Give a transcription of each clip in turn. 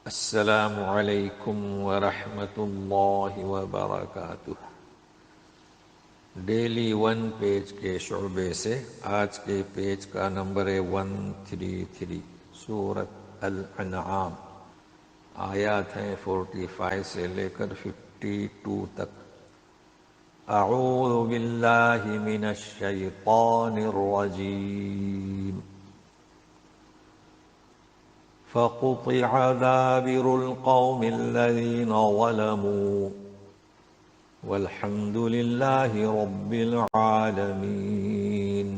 السلام علیکم ورحمۃ اللہ وبرکاتہ۔ ڈیلی 1 پیج کے شعبے سے آج کے پیج کا نمبر ہے 133، سورۃ الانعام، آیات ہیں 45 سے لے کر 52 تک۔ اعوذ باللہ من الشیطان الرجیم، فقطع دابر القوم الذین ظلموا والحمد للہ رب العالمین۔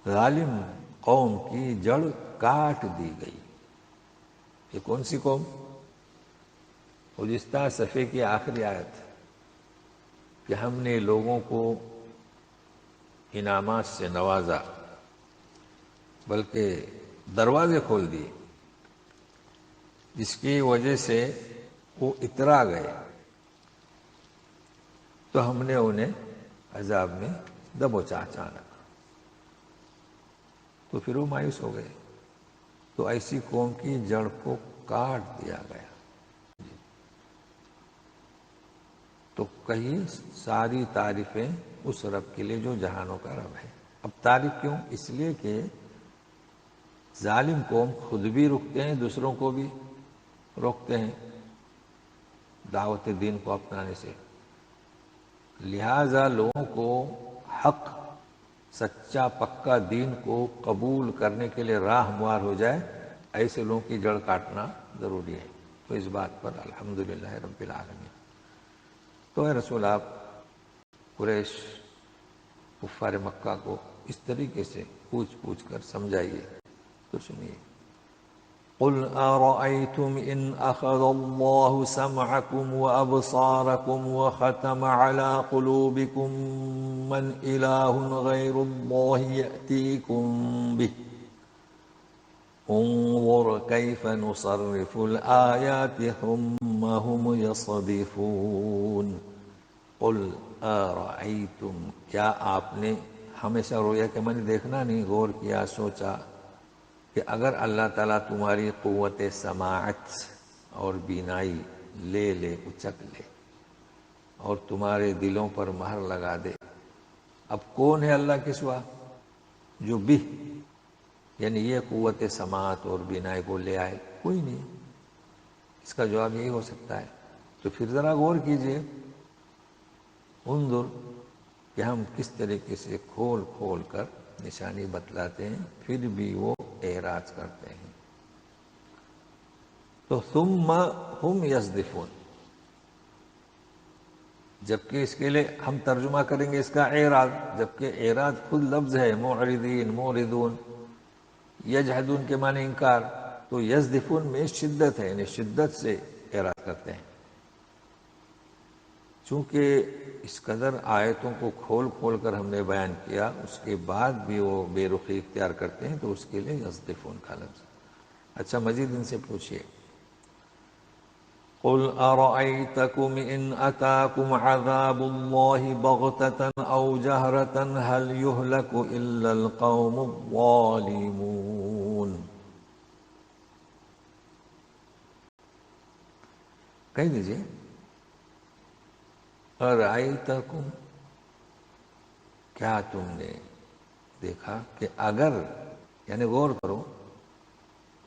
ظالم قوم کی جڑ کاٹ دی گئی۔ یہ کون سی قوم؟ گزشتہ صفحے کی آخری آیت کہ ہم نے لوگوں کو انعامات سے نوازا، بلکہ دروازے کھول دیے جس کی وجہ سے وہ اترا گئے، تو ہم نے انہیں عذاب میں دبوچا اچانک، تو پھر وہ مایوس ہو گئے۔ تو ایسی قوم کی جڑ کو کاٹ دیا گیا۔ تو کہیں ساری تعریفیں اس رب کے لیے جو جہانوں کا رب ہے۔ اب تعریف کیوں؟ اس لیے کہ ظالم قوم خود بھی رکتے ہیں، دوسروں کو بھی روکتے ہیں دعوت دین کو اپنانے سے، لہذا لوگوں کو حق، سچا پکا دین کو قبول کرنے کے لیے راہ ہموار ہو جائے، ایسے لوگوں کی جڑ کاٹنا ضروری ہے۔ تو اس بات پر الحمدللہ رب العالمین۔ تو اے رسول، آپ قریش کفار مکہ کو اس طریقے سے پوچھ کر سمجھائیے۔ تو سنیے، قل أرأيتم إن أخذ الله سمعكم وأبصاركم وختم على قلوبكم من إله غير الله يأتيكم به انظر كيف نصرف الآيات ثم هم يصدفون۔ قل أرأيتم، کیا آپ نے ہمیشہ رویا کہ میں نے دیکھنا نہیں، غور کیا، سوچا کہ اگر اللہ تعالیٰ تمہاری قوت سماعت اور بینائی لے اچک لے اور تمہارے دلوں پر مہر لگا دے، اب کون ہے اللہ کے سوا جو بھی یعنی یہ قوت سماعت اور بینائی کو لے آئے؟ کوئی نہیں۔ اس کا جواب یہی ہو سکتا ہے۔ تو پھر ذرا غور کیجئے، انظر کہ ہم کس طریقے سے کھول کر نشانی بتلاتے ہیں، پھر بھی وہ اعراض کرتے ہیں۔ تو ثم ہم یصدفون، جبکہ اس کے لیے ہم ترجمہ کریں گے اس کا اعراض، جبکہ اعراض خود لفظ ہے، معرضین، موردون، یجحدون کے معنی انکار، تو یصدفون میں شدت ہے، یعنی شدت سے اعراض کرتے ہیں۔ چونکہ اس قدر آیتوں کو کھول کر ہم نے بیان کیا، اس کے بعد بھی وہ بے رخی اختیار کرتے ہیں، تو اس کے لیے یصدفون کا لفظ۔ اچھا، مزید ان سے پوچھئے، قل ارأيتكم ان اتاكم عذاب الله بغتة او جهرة هل يهلك الا القوم الظالمون۔ کہہ دیجئے، ارأیتکم، کیا تم نے دیکھا کہ اگر، یعنی غور کرو،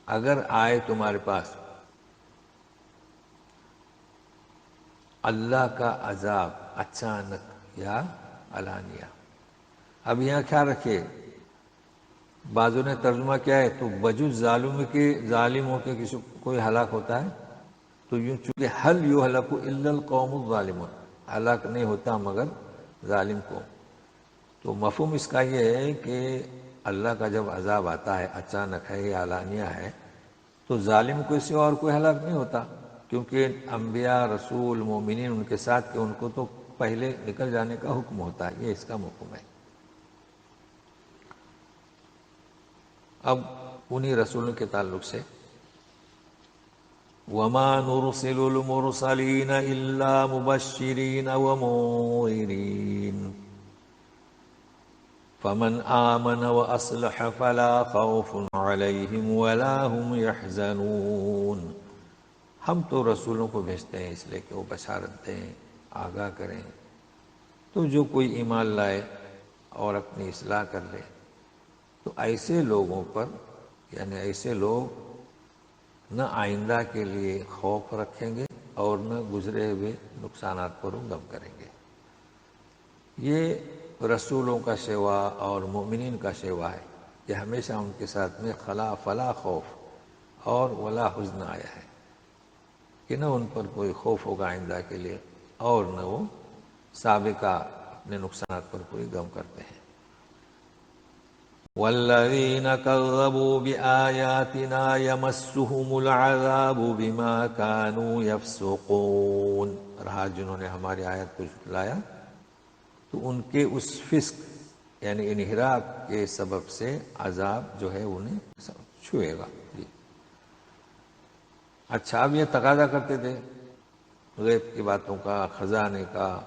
اگر آئے تمہارے پاس اللہ کا عذاب اچانک یا علانیہ۔ اب یہاں خیال رکھیے، بعضوں نے ترجمہ کیا ہے تو بجز ظالموں کے کسی کوئی ہلاک ہوتا ہے، تو یوں چونکہ حل یہلک الا القوم الظالمون، ہلاک نہیں ہوتا مگر ظالم کو، تو مفہوم اس کا یہ ہے کہ اللہ کا جب عذاب آتا ہے، اچانک ہے یا علانیہ ہے، تو ظالم کو اس سے اور کوئی ہلاک نہیں ہوتا، کیونکہ انبیاء، رسول، مومنین ان کے ساتھ کہ ان کو تو پہلے نکل جانے کا حکم ہوتا ہے۔ یہ اس کا مفہوم ہے۔ اب انہی رسولوں کے تعلق سے، وَمَا نُرْسِلُ الْمُرْسَلِينَ إِلَّا مُبَشِّرِينَ وَمُنذِرِينَ فَمَنْ آمَنَ وَأَصْلَحَ فَلَا خَوْفٌ عليهم ولا هم يحزنون. ہم تو رسولوں کو بھیجتے ہیں اس لیے کہ وہ بشارت دیں، آگاہ کریں. تو جو کوئی ایمان لائے اور اپنی اصلاح کر لے تو ایسے لوگوں پر، یعنی ایسے لوگ نہ آئندہ کے لیے خوف رکھیں گے اور نہ گزرے ہوئے نقصانات پر غم کریں گے. یہ رسولوں کا شیوا اور مومنین کا شیوا ہے کہ ہمیشہ ان کے ساتھ میں فلا خوف اور ولا حزن آیا ہے کہ نہ ان پر کوئی خوف ہوگا آئندہ کے لیے اور نہ وہ سابقہ اپنے نقصانات پر کوئی غم کرتے ہیں. والذین کذبوا بآیاتنا یمسهم العذاب بما كانوا یفسقون. رہا جنہوں نے ہماری آیت کو جھٹلایا تو ان کے اس فسق یعنی انحراف کے سبب سے عذاب جو ہے انہیں چھوئے گا. جی اچھا، اب یہ تقاضا کرتے تھے غیب کی باتوں کا، خزانے کا،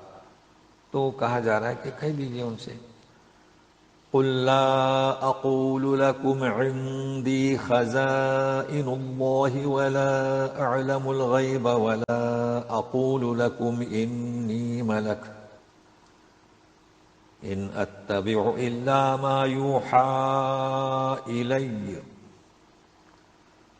تو کہا جا رہا ہے کہ کہہ دیجئے ان سے قل لا اقول لكم عندي خزائن الله ولا اعلم الغيب ولا اقول لكم اني ملك ان اتبع الا ما يوحى الي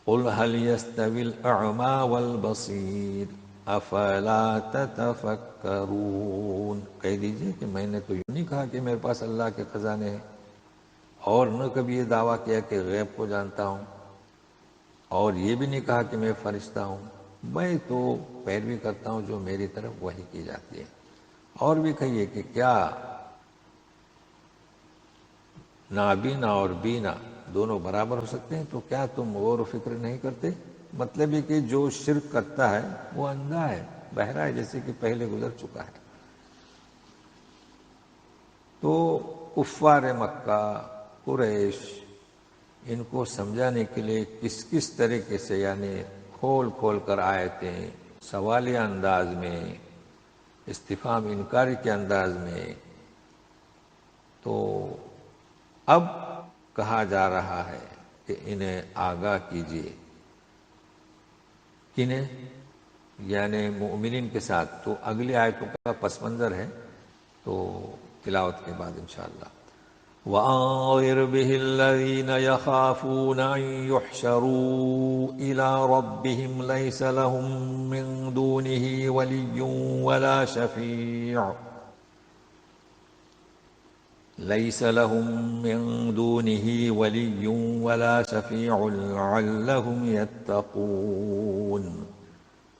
قل هل يستوي الاعمى والبصير افلا تتفکرون. کہہ دیجئے کہ میں نے تو یوں نہیں کہا کہ میرے پاس اللہ کے خزانے ہیں، اور نہ کبھی یہ دعویٰ کیا کہ غیب کو جانتا ہوں، اور یہ بھی نہیں کہا کہ میں فرشتہ ہوں. میں تو پیروی کرتا ہوں جو میری طرف وحی کی جاتی ہے. اور بھی کہیے کہ کیا نابینا اور بینا دونوں برابر ہو سکتے ہیں؟ تو کیا تم غور و فکر نہیں کرتے؟ مطلب یہ کہ جو شرک کرتا ہے وہ اندھا ہے، بہرا ہے، جیسے کہ پہلے گزر چکا ہے. تو کفار مکہ، قریش، ان کو سمجھانے کے لیے کس کس طریقے سے، یعنی کھول کھول کر آیتیں سوالیہ انداز میں، استفہام انکاری کے انداز میں. تو اب کہا جا رہا ہے کہ انہیں آگاہ کیجیے. کنہیں؟ یعنی مؤمنین کے ساتھ. تو اگلی آیتوں کا پس منظر ہے تو تلاوت کے بعد انشاءاللہ. وَأَنذِرْ بِهِ الَّذِينَ يَخَافُونَ أَن يُحْشَرُوا إِلَىٰ رَبِّهِمْ لَيْسَ لَهُم مِّن دُونِهِ وَلِيٌّ وَلَا شَفِيعٌ لَعَلَّهُمْ يَتَّقُونَ.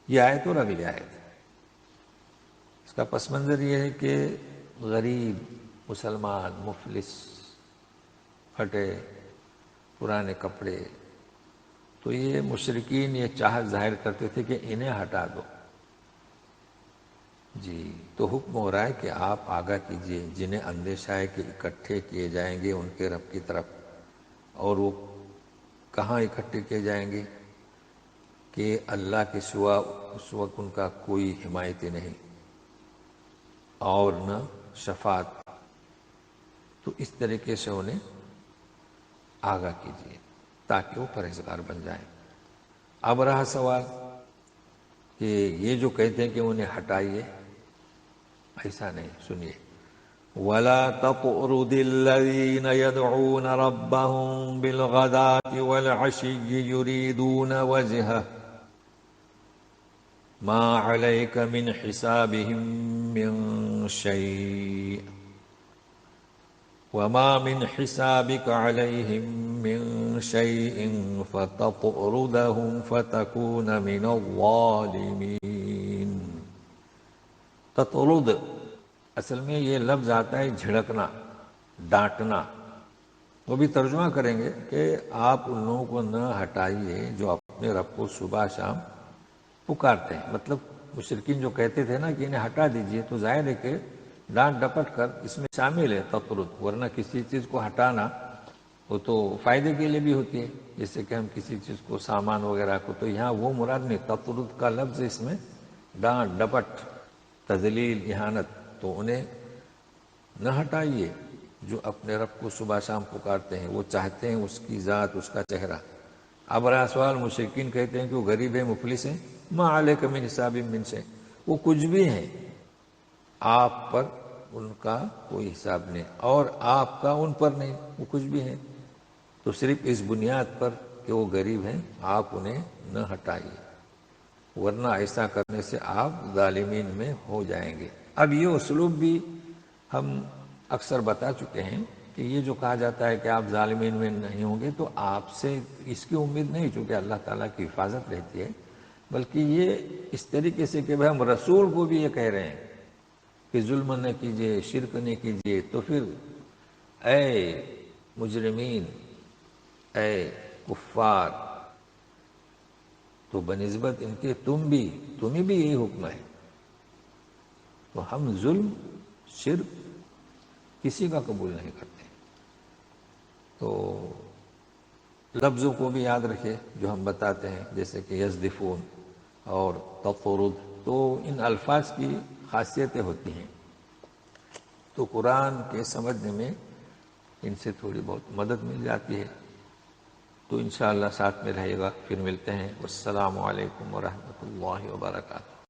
یہ آیت اور اگلی آیت. اس کا پس منظر یہ ہے کہ غریب مسلمان، مفلس، پھٹے پرانے کپڑے، تو یہ مشرکین یہ چاہت ظاہر کرتے تھے کہ انہیں ہٹا دو. جی تو حکم ہو رہا ہے کہ آپ آگاہ کیجئے جنہیں اندیشہ ہے کہ اکٹھے کیے جائیں گے ان کے رب کی طرف. اور وہ کہاں اکٹھے کیے جائیں گے؟ کہ اللہ کے سوا اس وقت ان کا کوئی حمایتی نہیں اور نہ شفاعت. تو اس طریقے سے انہیں آگاہ کیجیے تاکہ وہ پرہیزگار بن جائیں. اب رہا سوال کہ یہ جو کہتے ہیں کہ انہیں ہٹائیے، ایسا نہیں. سنیے وَلَا تَطْرُدِ الَّذِينَ يَدْعُونَ رَبَّهُم بِالْغَدَاةِ وَالْعَشِيِّ يُرِيدُونَ وَجْهَهُ مَا عَلَيْكَ مِنْ حِسَابِهِم مِّن شَيْءٍ وَمَا مِنْ حِسَابِكَ عَلَيْهِم مِّن شَيْءٍ فَتَطْرُدَهُمْ فَتَكُونَ مِنَ الظَّالِمِينَ. تطرد اصل میں یہ لفظ آتا ہے جھڑکنا، ڈانٹنا. وہ بھی ترجمہ کریں گے کہ آپ ان لوگوں کو نہ ہٹائیے جو اپنے رب کو صبح شام پکارتے ہیں. مطلب مشرکین جو کہتے تھے نا کہ انہیں ہٹا دیجئے، تو ظاہر ہے کہ ڈانٹ ڈپٹ کر اس میں شامل ہے تطرد. ورنہ کسی چیز کو ہٹانا وہ تو فائدے کے لیے بھی ہوتی ہے، جیسے کہ ہم کسی چیز کو، سامان وغیرہ کو، تو یہاں وہ مراد نہیں. تطرد کا لفظ اس میں ڈانٹ ڈپٹ، تذلیل، اہانت. تو انہیں نہ ہٹائیے جو اپنے رب کو صبح شام پکارتے ہیں، وہ چاہتے ہیں اس کی ذات، اس کا چہرہ۔ اب رہا سوال، مشرکین کہتے ہیں کہ وہ غریب ہے، مفلس ہے، ما علیک من حساب من شیء، وہ کچھ بھی ہیں، آپ پر ان کا کوئی حساب نہیں اور آپ کا ان پر نہیں، وہ کچھ بھی ہیں۔ تو صرف اس بنیاد پر کہ وہ غریب ہیں آپ انہیں نہ ہٹائیے، ورنہ ایسا کرنے سے آپ ظالمین میں ہو جائیں گے۔ اب یہ اسلوب بھی ہم اکثر بتا چکے ہیں کہ یہ جو کہا جاتا ہے کہ آپ ظالمین میں نہیں ہوں گے، تو آپ سے اس کی امید نہیں، چونکہ اللہ تعالیٰ کی حفاظت رہتی ہے، بلکہ یہ اس طریقے سے کہ ہم رسول کو بھی یہ کہہ رہے ہیں کہ ظلم نہ کیجیے، شرک نہ کیجیے، تو پھر اے مجرمین، اے کفار، تو بنسبت ان کے تمہیں بھی یہی حکم ہے۔ تو ہم ظلم، شرک کسی کا قبول نہیں کرتے۔ تو لفظوں کو بھی یاد رکھے جو ہم بتاتے ہیں، جیسے کہ یزدفون اور تطرد، تو ان الفاظ کی خاصیتیں ہوتی ہیں، تو قرآن کے سمجھنے میں ان سے تھوڑی بہت مدد مل جاتی ہے۔ تو انشاءاللہ ساتھ میں رہے گا، پھر ملتے ہیں۔ والسلام علیکم ورحمۃ اللہ وبرکاتہ۔